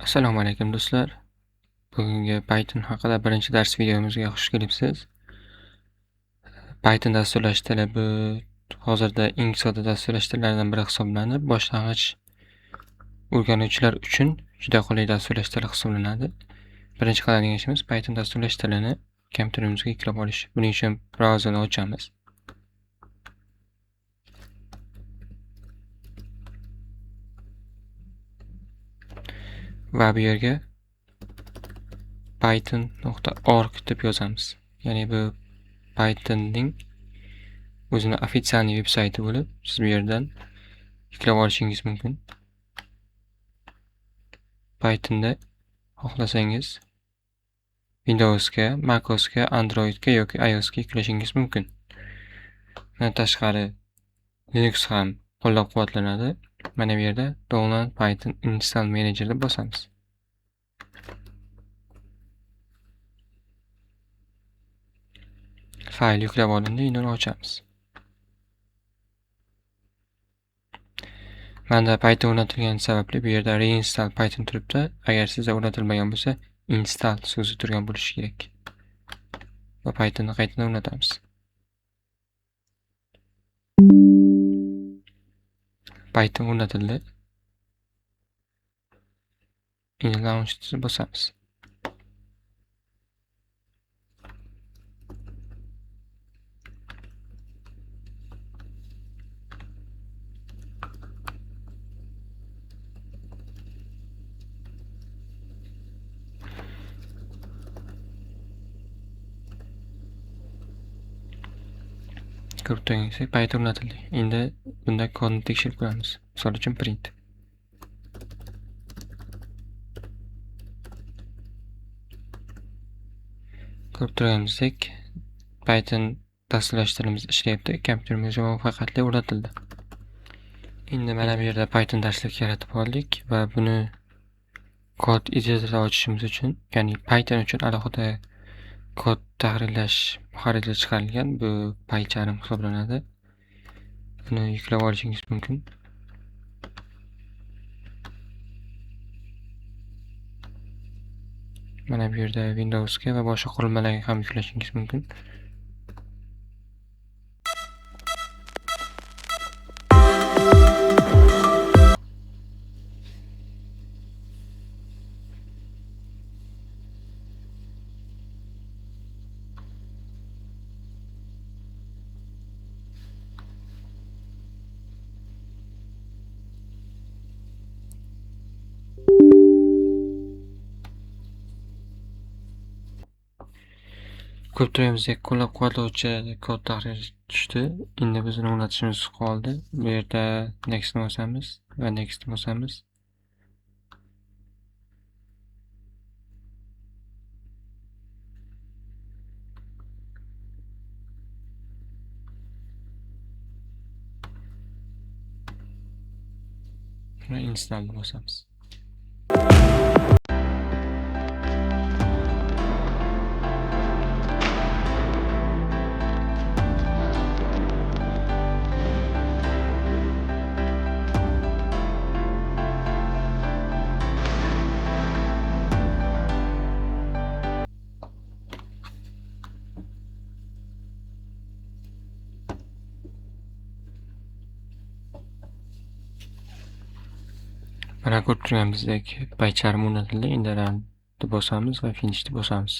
Assalomu alaykum do'stlar. Bugungi Python haqida birinchi dars videomizga xush kelibsiz. Python dasturlash tili bu hozirda eng sodda dasturlash tillaridan biri hisoblanib, boshlang'ich o'rganuvchilar uchun juda qulay dasturlash tili hisoblanadi. Birinchi qiladigan ishimiz Python dasturlash tilini kompyuterimizga yuklab olish. Buning uchun brauzerni ochamiz. Va bu yerga python.org deb yozamiz. Ya'ni bu Pythonning o'zini ofitsialniy veb-sayti bo'lib, siz bu yerdan yuklab olishingiz mumkin. Pythonda xohlasangiz Windowsga, macOSga, Androidga yoki iOSga yuklashingiz mumkin. Bundan tashqari Linux ham qo'llab-quvvatlanadi. Mana bu yerda Download Python Install Manager deb bosamiz. Fayl yuklab olindi, endi uni ochamiz. Menda Python o'rnatilgani sababli bu yerda reinstall Python turibdi. Agar sizda o'rnatilmagan bo'lsa, install so'zi turgan bo'lishi kerak. Va Pythonni qaytadan o'rnatamiz. Python o'rnatildi. Endi launch tuzib bosamiz. Ko'rib turganingizdek Python o'rnatildi. Endi bunda kodni tekshirib ko'ramiz. Misol uchun print. Ko'rib turganingizdek Python dasturlash tilimiz ishlayapti. Kompyuterimizga muvaffaqiyatli o'rnatildi. Endi mana bu yerda Python darslik yaratib oldik va buni kod editorida ochishimiz uchun, ya'ni Python uchun alohida kod tahrirlash muharriri chiqarilgan. Bu PyCharm hisoblanadi. Buni yuklab olishingiz mumkin. Mana bu yerda Windowsga va boshqa qurilmalarga ham yuklashingiz mumkin. Ko'rib turganingizdek qo'llab-quvvatlovchi kod tahriri tushdi. Endi biz uni o'rnatishimiz qoldi. Bu yerda next bosamiz va next bosamiz. Va install bosamiz. Mana ko'rib turganingizdek PyCharm o'rnatildi. Endi run deb bosamiz va finish deb bosamiz.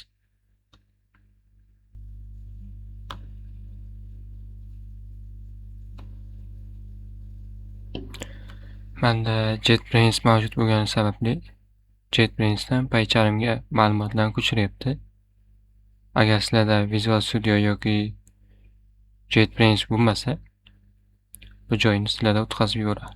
Menda JetBrains mavjud bo'lgani sababli JetBrainsdan PyCharmga ma'lumotlarni ko'chiryapti. Agar sizlarda Visual Studio yoki JetBrains bo'lmasa, bu joyni sizlarda o'tkazib yuboradi.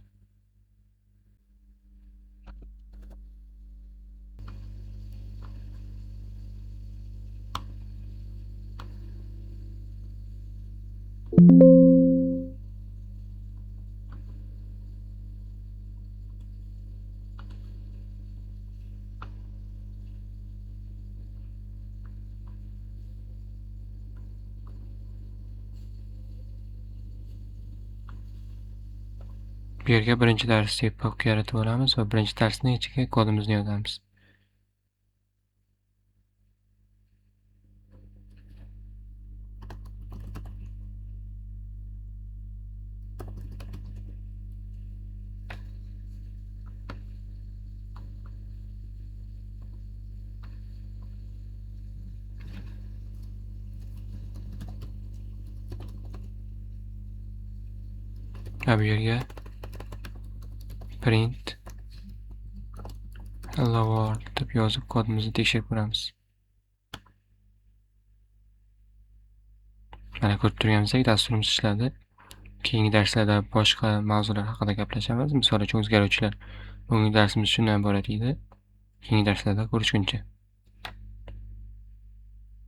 Bu Bu yerga birinchi dars deb papka yaratib olamiz va birinchi darsning ichiga kodimizni yozamiz. Va bu yerga print hello world deb yozib kodimizni tekshirib ko'ramiz. Mana ko'rib turganimizdek dasturimiz ishladi. Keyingi darslarda boshqa mavzular haqida gaplashamiz. Misol uchun o'zgaruvchilar. Bugungi darsimiz shundan iborat edi. Keyingi darslarda ko'rishguncha.